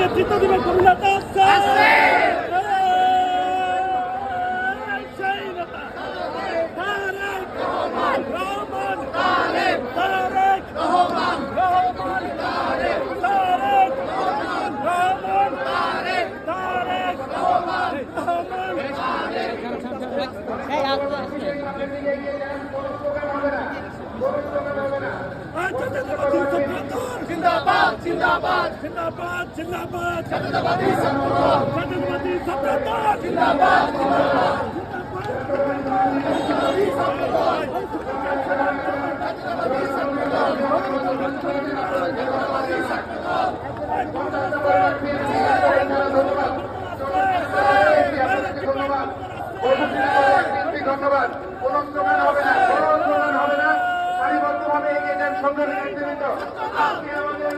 নেতৃত্ব দিবেন কবিতা জিন্দাবাদ জিন্দাবাদ জিন্দাবাদ জিন্দাবাদ জাতীয়তাবাদী ছাত্রদল জাতীয়তাবাদী ছাত্রদল জিন্দাবাদ ধন্যবাদ। কোন স্লোগান হবে না, কোন স্লোগান হবে না, সারিবদ্ধভাবে এগিয়ে যান সংগ্রামী নেতৃবৃন্দ। আজকে আমাদের